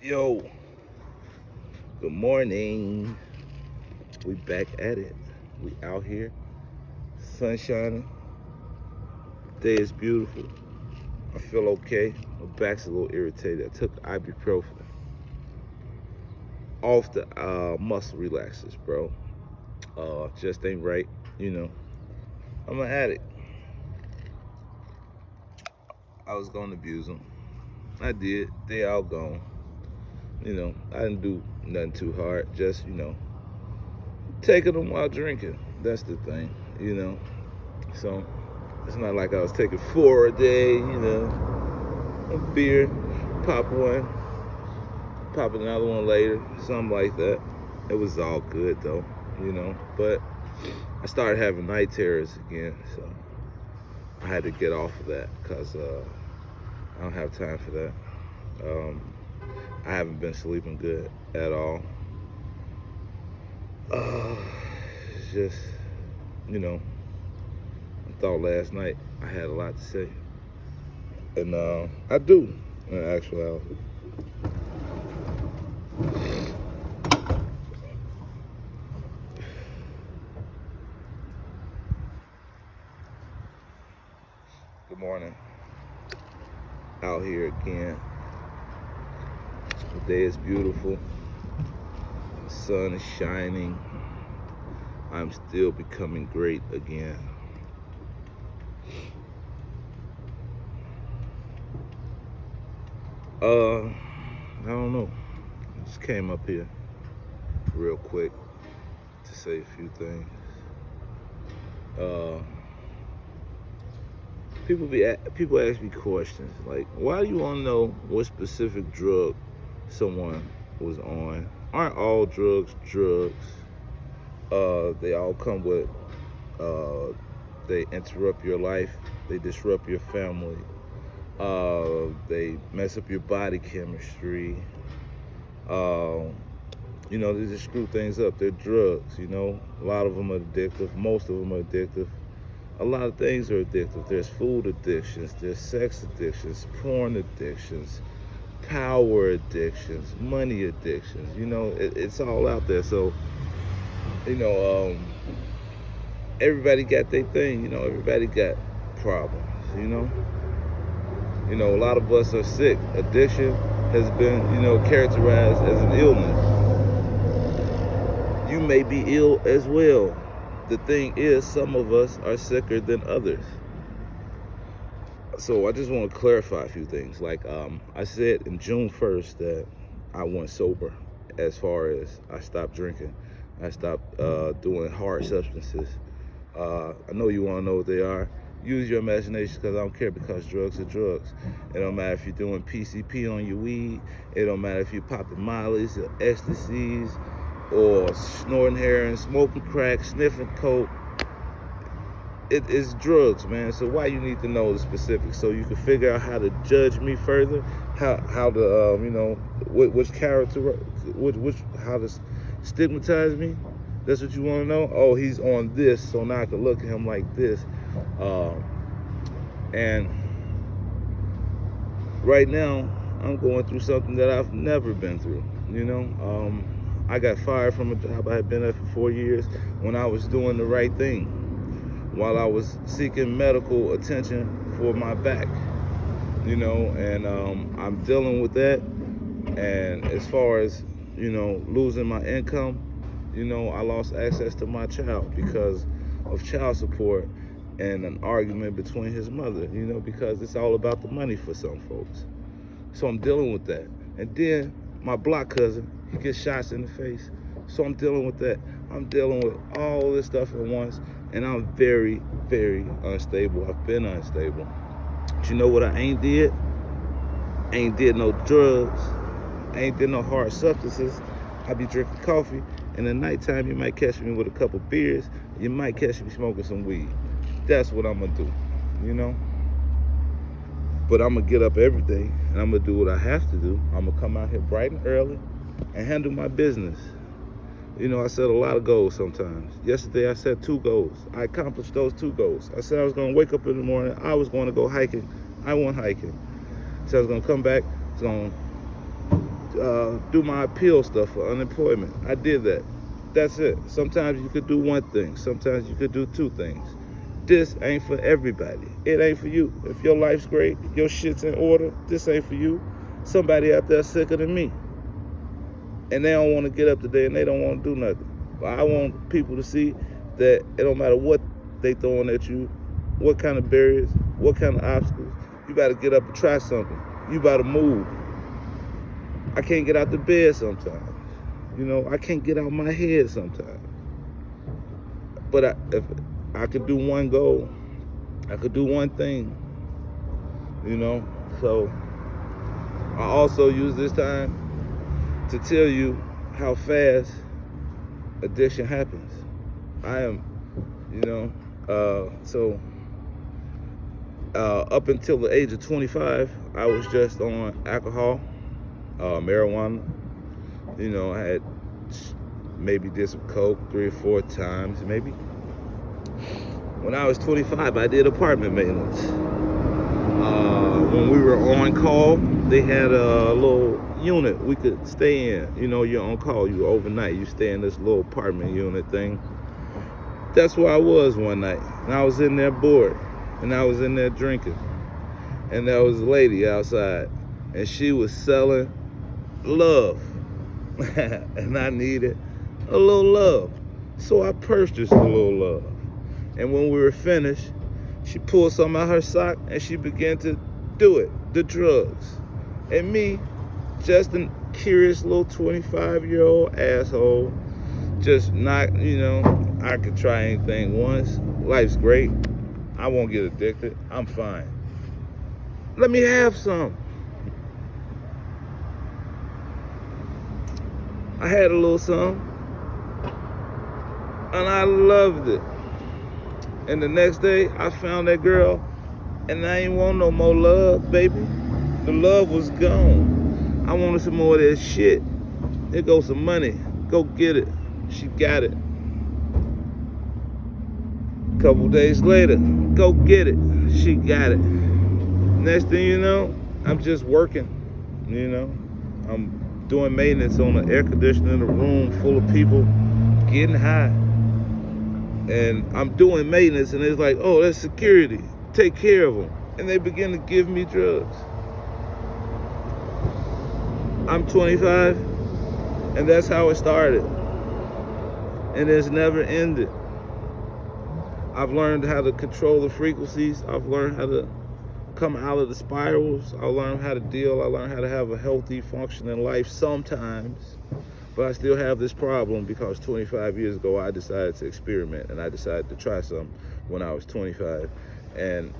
Yo, good morning. We back at it. We out here, sun shining. Day is beautiful. I feel okay. My back's a little irritated. I took ibuprofen off the muscle relaxers, bro. Just ain't right. You know, I'm an addict. I was gonna abuse them. I did. They all gone. I didn't do nothing too hard. Just taking them while drinking. That's the thing. So it's not like I was taking 4 a day. A beer, pop one, pop another one later, something like that. It was all good though. But I started having night terrors again, so I had to get off of that because I don't have time for that. I haven't been sleeping good at all. It's just, I thought last night I had a lot to say. And I do, in actuality. Good morning. Out here again. The day is beautiful. The sun is shining. I'm still becoming great again. I don't know. I just came up here real quick to say a few things. People ask me questions like, why do you want to know what specific drug someone was on? Aren't all drugs drugs? They all come with, they interrupt your life, they disrupt your family, they mess up your body chemistry. They just screw things up. They're drugs, A lot of them are addictive. Most of them are addictive. A lot of things are addictive. There's food addictions, there's sex addictions, porn addictions, power addictions, money addictions. It's all out there. So, everybody got their thing. Everybody got problems. A lot of us are sick. Addiction has been, characterized as an illness. You may be ill as well. The thing is, some of us are sicker than others. So I just want to clarify a few things. Like I said in June 1st that I went sober, as far as I stopped drinking. I stopped doing hard substances. I know you want to know what they are. Use your imagination, because I don't care, because drugs are drugs. It don't matter if you're doing PCP on your weed. It don't matter if you're popping Molly's or ecstasies or snorting heroin, smoking crack, sniffing coke. It is drugs, man. So why you need to know the specifics, so you can figure out how to judge me further, how to which character, how to stigmatize me. That's what you want to know? Oh, he's on this, so now I can look at him like this. And right now, I'm going through something that I've never been through. I got fired from a job I had been at for 4 years when I was doing the right thing, while I was seeking medical attention for my back. And I'm dealing with that. And as far as, losing my income, I lost access to my child because of child support and an argument between his mother, because it's all about the money for some folks. So I'm dealing with that. And then my block cousin, he gets shots in the face. So I'm dealing with that. I'm dealing with all this stuff at once, and I'm very, very unstable. I've been unstable. But you know what I ain't did? Ain't did no drugs. I ain't did no hard substances. I be drinking coffee. In the nighttime, you might catch me with a couple beers. You might catch me smoking some weed. That's what I'm gonna do, But I'm gonna get up every day, and I'm gonna do what I have to do. I'm gonna come out here bright and early and handle my business. I set a lot of goals sometimes. Yesterday, I set 2 goals. I accomplished those 2 goals. I said I was gonna wake up in the morning. I was gonna go hiking. I went hiking. So I was gonna come back, I was gonna do my appeal stuff for unemployment. I did that. That's it. Sometimes you could do one thing, sometimes you could do two things. This ain't for everybody. It ain't for you. If your life's great, your shit's in order, this ain't for you. Somebody out there sicker than me. And they don't want to get up today and they don't want to do nothing. But I want people to see that it don't matter what they throwing at you, what kind of barriers, what kind of obstacles, you better get up and try something. You better move. I can't get out the bed sometimes. You know, I can't get out my head sometimes. But if I could do one goal, I could do one thing, you know. So I also use this time to tell you how fast addiction happens. I am, you know, up until the age of 25, I was just on alcohol, marijuana. You know, I had maybe did some coke 3 or 4 times, maybe. When I was 25, I did apartment maintenance. When we were on call, they had a little unit we could stay in. You know, you're on call, you're overnight, you stay in this little apartment unit thing. That's where I was one night, and I was in there bored, and I was in there drinking, and there was a lady outside, and she was selling love, and I needed a little love, so I purchased a little love. And when we were finished, she pulled something out her sock, and she began to do it, the drugs. And me, just a curious little 25-year-old asshole, just not, you know, I could try anything once. Life's great. I won't get addicted. I'm fine. Let me have some. I had a little some, and I loved it. And the next day, I found that girl, and I ain't want no more love, baby. The love was gone. I wanted some more of that shit. There goes some money. Go get it. She got it. Couple days later, go get it. She got it. Next thing you know, I'm just working, you know. I'm doing maintenance on an air conditioner in a room full of people getting high. And I'm doing maintenance, and it's like, oh, that's security. Take care of them. And they begin to give me drugs. I'm 25, and that's how it started. And it's never ended. I've learned how to control the frequencies. I've learned how to come out of the spirals. I learned how to deal. I learned how to have a healthy, functioning life sometimes. But I still have this problem because 25 years ago, I decided to experiment, and I decided to try something when I was 25. And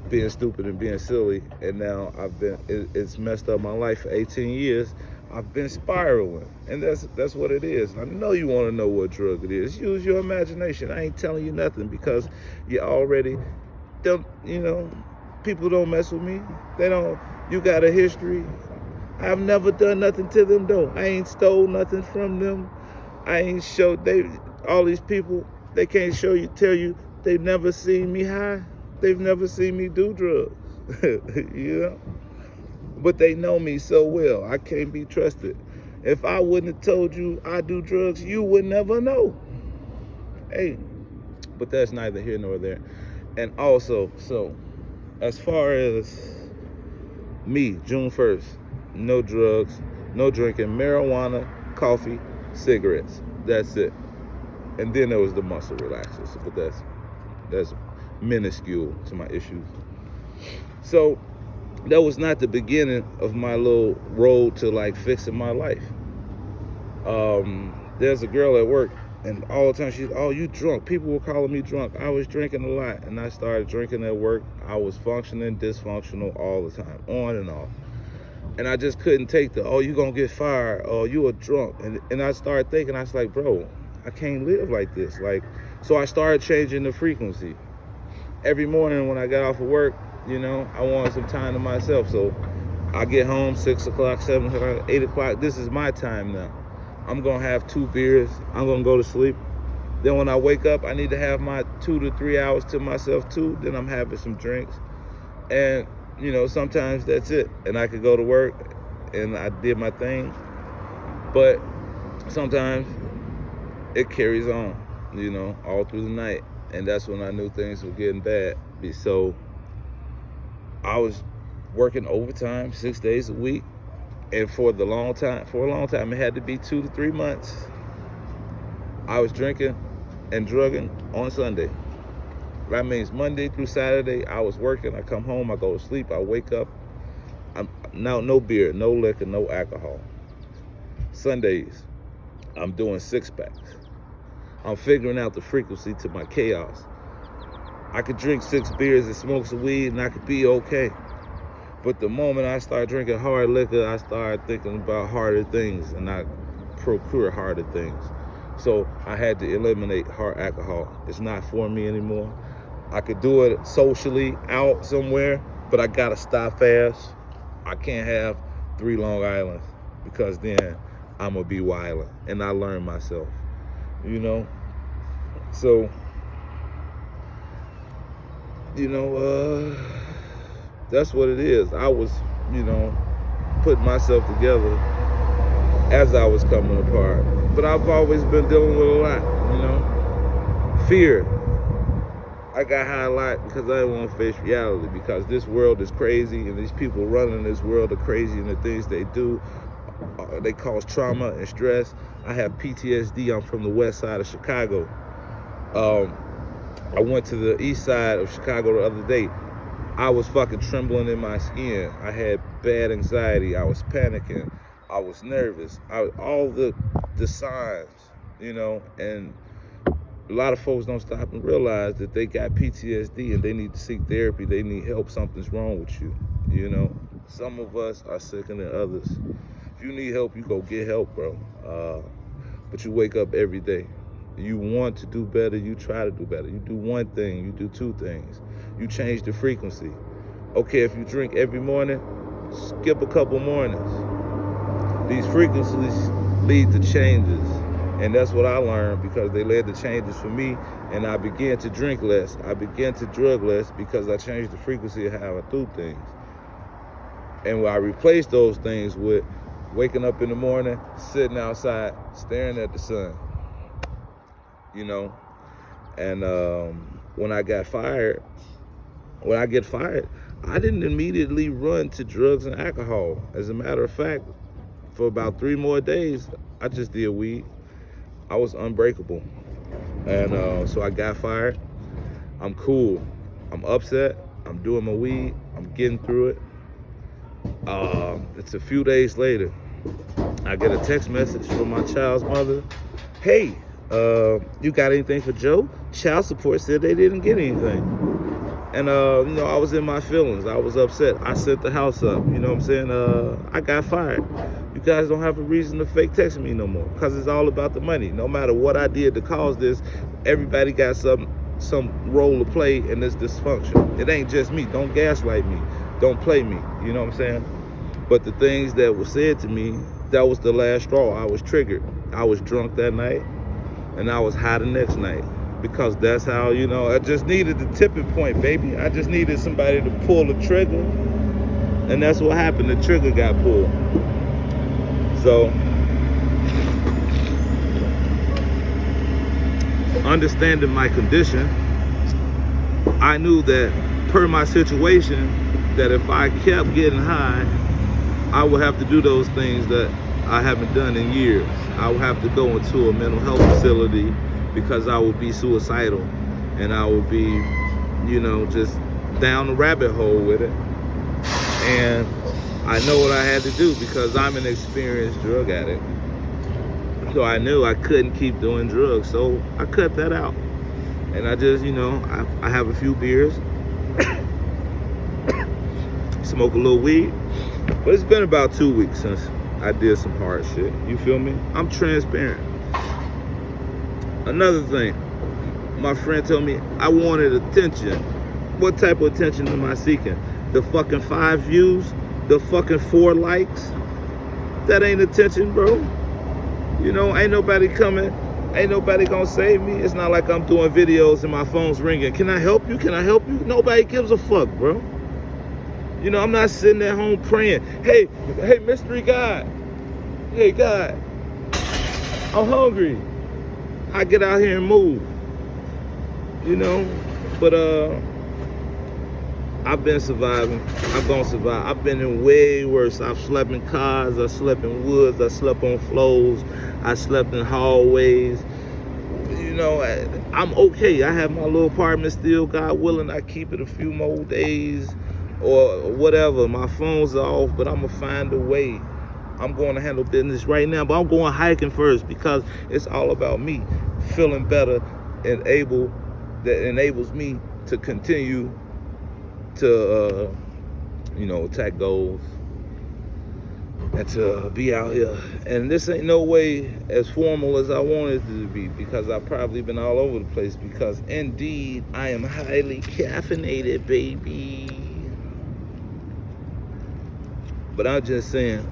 being stupid and being silly, and now it's messed up my life for 18 years. I've been spiraling, and that's what it is. I know you want to know what drug it is. Use your imagination. I ain't telling you nothing because you already don't, you know, people don't mess with me. They don't, you got a history. I've never done nothing to them though. I ain't stole nothing from them. I ain't showed, all these people, they can't tell you they've never seen me high. They've never seen me do drugs, you know? But they know me so well, I can't be trusted. If I wouldn't have told you I do drugs, you would never know. Hey, but that's neither here nor there. And also, so, as far as me, June 1st, no drugs, no drinking, marijuana, coffee, cigarettes. That's it. And then there was the muscle relaxers, but that's minuscule to my issues. So that was not the beginning of my little road to like fixing my life. There's a girl at work, and all the time she's, oh, you drunk. People were calling me drunk. I was drinking a lot, and I started drinking at work. I was functioning, dysfunctional all the time, on and off. And I just couldn't take the, oh, you gonna get fired, oh, you a drunk. And I started thinking, I was like, bro, I can't live like this. Like, so I started changing the frequency. Every morning when I got off of work, you know, I wanted some time to myself. So I get home 6 o'clock, 7 o'clock, 8 o'clock. This is my time now. I'm gonna have 2 beers. I'm gonna go to sleep. Then when I wake up, I need to have my 2 to 3 hours to myself too. Then I'm having some drinks. And you know, sometimes that's it. And I could go to work and I did my thing. But sometimes it carries on, you know, all through the night. And that's when I knew things were getting bad. So I was working overtime 6 days a week. And for a long time, it had to be 2 to 3 months. I was drinking and drugging on Sunday. That means Monday through Saturday, I was working. I come home, I go to sleep, I wake up. I'm now no beer, no liquor, no alcohol. Sundays, I'm doing 6-packs. I'm figuring out the frequency to my chaos. I could drink 6 beers and smoke some weed and I could be okay. But the moment I start drinking hard liquor, I start thinking about harder things and I procure harder things. So I had to eliminate hard alcohol. It's not for me anymore. I could do it socially out somewhere, but I gotta stop fast. I can't have 3 Long Islands because then I'm gonna be wildin'. And I learned myself, you know? So, you know, that's what it is. I was, you know, putting myself together as I was coming apart. But I've always been dealing with a lot, you know? Fear. I got high a lot because I didn't want to face reality, because this world is crazy and these people running this world are crazy, and the things they do, they cause trauma and stress. I have PTSD. I'm from the west side of Chicago. I went to the east side of Chicago the other day. I was fucking trembling in my skin. I had bad anxiety. I was panicking. I was nervous. All the signs, you know, and a lot of folks don't stop and realize that they got PTSD and they need to seek therapy. They need help. Something's wrong with you, you know. Some of us are sicker than others. If you need help, you go get help, bro. But you wake up every day. You want to do better, you try to do better. You do one thing, you do 2 things. You change the frequency. Okay, if you drink every morning, skip a couple mornings. These frequencies lead to changes. And that's what I learned, because they led to changes for me. And I began to drink less. I began to drug less because I changed the frequency of how I do things. And when I replaced those things with waking up in the morning, sitting outside, staring at the sun, you know. And when I get fired, I didn't immediately run to drugs and alcohol. As a matter of fact, for about 3 more days, I just did weed. I was unbreakable. And so I got fired. I'm cool. I'm upset. I'm doing my weed. I'm getting through it. It's a few days later, I get a text message from my child's mother. Hey, you got anything for Joe? Child support said they didn't get anything. And, you know, I was in my feelings. I was upset. I set the house up. You know what I'm saying? I got fired. You guys don't have a reason to fake text me no more, because it's all about the money. No matter what I did to cause this, everybody got some role to play in this dysfunction. It ain't just me. Don't gaslight me. Don't play me. You know what I'm saying? But the things that were said to me, that was the last straw. I was triggered. I was drunk that night, and I was high the next night. Because that's how, you know, I just needed the tipping point, baby. I just needed somebody to pull the trigger. And that's what happened. The trigger got pulled. So, understanding my condition, I knew that per my situation, that if I kept getting high, I would have to do those things that I haven't done in years. I would have to go into a mental health facility, because I would be suicidal and I would be, you know, just down the rabbit hole with it. And I know what I had to do, because I'm an experienced drug addict. So I knew I couldn't keep doing drugs, so I cut that out. And I just, you know, I have a few beers, smoke a little weed, but it's been about 2 weeks since I did some hard shit. You feel me? I'm transparent. Another thing, my friend told me I wanted attention. What type of attention am I seeking? The fucking 5 views? The fucking 4 likes? That ain't attention, bro. You know, ain't nobody coming. Ain't nobody gonna save me. It's not like I'm doing videos and my phone's ringing. Can I help you? Can I help you? Nobody gives a fuck, bro. You know, I'm not sitting at home praying, hey, mystery God, hey, God, I'm hungry. I get out here and move, you know. But I've been surviving. I'm gonna survive. I've been in way worse. I've slept in cars, I slept in woods, I slept on floors, I slept in hallways. You know, I'm okay. I have my little apartment still. God willing, I keep it a few more days or whatever. My phone's off, but I'm gonna find a way. I'm going to handle business right now, but I'm going hiking first because it's all about me feeling better and that enables me to continue to attack goals and to be out here. And this ain't no way as formal as I wanted it to be, because I've probably been all over the place, because indeed I am highly caffeinated, baby. But I'm just saying,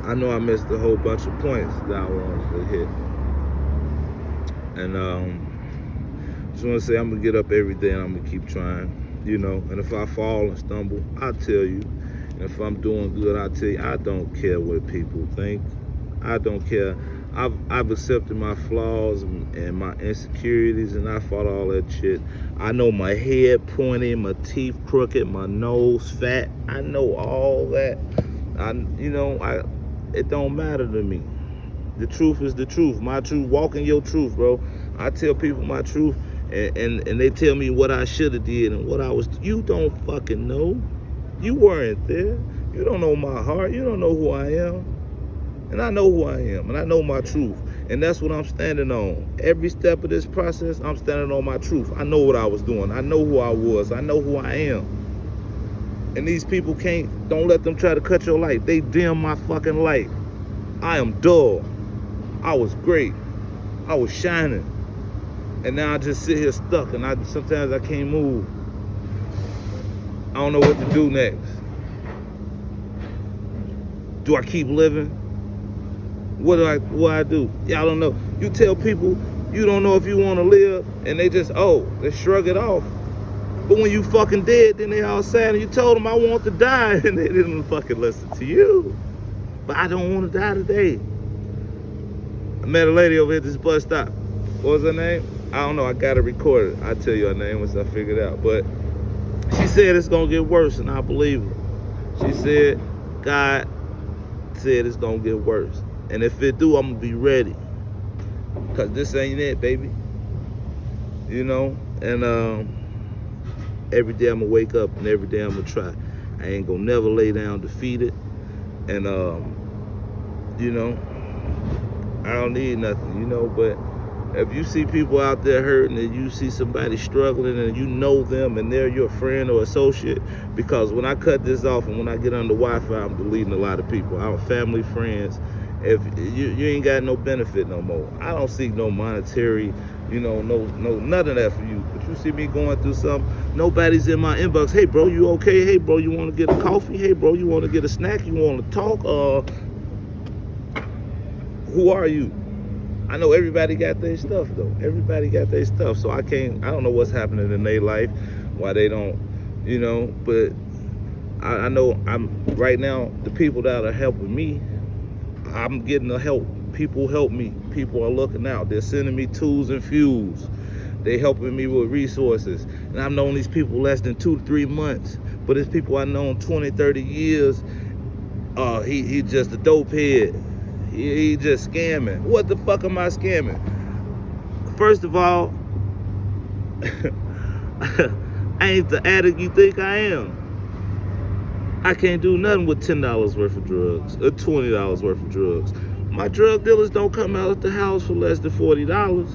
I know I missed a whole bunch of points that I wanted to hit. And just want to say I'm going to get up every day and I'm going to keep trying, you know. And if I fall and stumble, I'll tell you. And if I'm doing good, I'll tell you. I don't care what people think. I don't care. I've accepted my flaws and my insecurities, and I fought all that shit. I know my head pointy, my teeth crooked, my nose fat. I know all that. It don't matter to me. The truth is the truth. My truth. Walk in your truth, bro. I tell people my truth, and they tell me what I should have did and what I was. You don't fucking know. You weren't there. You don't know my heart. You don't know who I am. And I know who I am, and I know my truth. And that's what I'm standing on. Every step of this process, I'm standing on my truth. I know what I was doing. I know who I was. I know who I am. And these people don't let them try to cut your light. They dim my fucking light. I am dull. I was great. I was shining. And now I just sit here stuck, and sometimes I can't move. I don't know what to do next. Do I keep living? What do I do? Y'all don't know. You tell people you don't know if you want to live, and they shrug it off. But when you fucking dead, then they all sad, and you told them I want to die, and they didn't fucking listen to you. But I don't want to die today. I met a lady over at this bus stop. What was her name? I don't know. I got it recorded. I'll tell you her name once I figure it out. But she said it's going to get worse, and I believe her. She said God said it's going to get worse. And if it do, I'm going to be ready. Because this ain't it, baby. You know? And every day I'm going to wake up, and every day I'm going to try. I ain't going to never lay down defeated. And, you know, I don't need nothing, you know. But if you see people out there hurting, and you see somebody struggling, and you know them, and they're your friend or associate, because when I cut this off and when I get under Wi-Fi, I'm deleting a lot of people. Our family, friends. If you ain't got no benefit no more. I don't seek no monetary, no none of that for you. But you see me going through something, nobody's in my inbox. Hey, bro, you okay? Hey, bro, you want to get a coffee? Hey, bro, you want to get a snack? You want to talk? Who are you? I know everybody got their stuff, though. Everybody got their stuff. So I don't know what's happening in their life, why they don't, but I know right now, the people that are helping me, I'm getting the help. People help me. People are looking out. They're sending me tools and fuels. They helping me with resources. And I've known these people less than 2 to 3 months. But it's people I've known 20, 30 years. He just a dope head. He just scamming. What the fuck am I scamming? First of all, I ain't the addict you think I am. I can't do nothing with $10 worth of drugs or $20 worth of drugs. My drug dealers don't come out of the house for less than $40.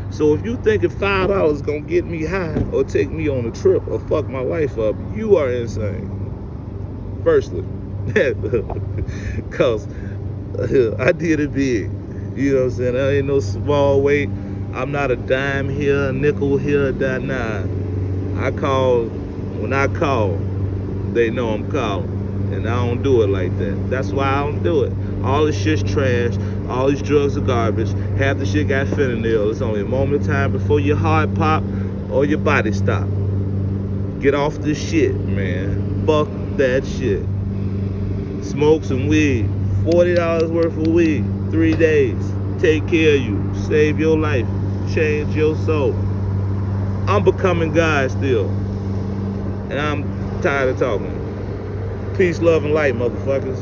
So if you thinking $5 is gonna get me high or take me on a trip or fuck my life up, you are insane. Firstly, cause I did it big. You know what I'm saying? I ain't no small weight. I'm not a dime here, a nickel here, a dime. Nah. When I call, they know I'm calling, and I don't do it like that. That's why I don't do it. All this shit's trash. All these drugs are garbage. Half the shit got fentanyl. It's only a moment of time before your heart pop or your body stop. Get off the shit, man. Fuck that shit. Smoke some weed. $40 worth of weed. 3 days. Take care of you. Save your life. Change your soul. I'm becoming God still. And I'm tired of talking. Peace, love, and light, motherfuckers.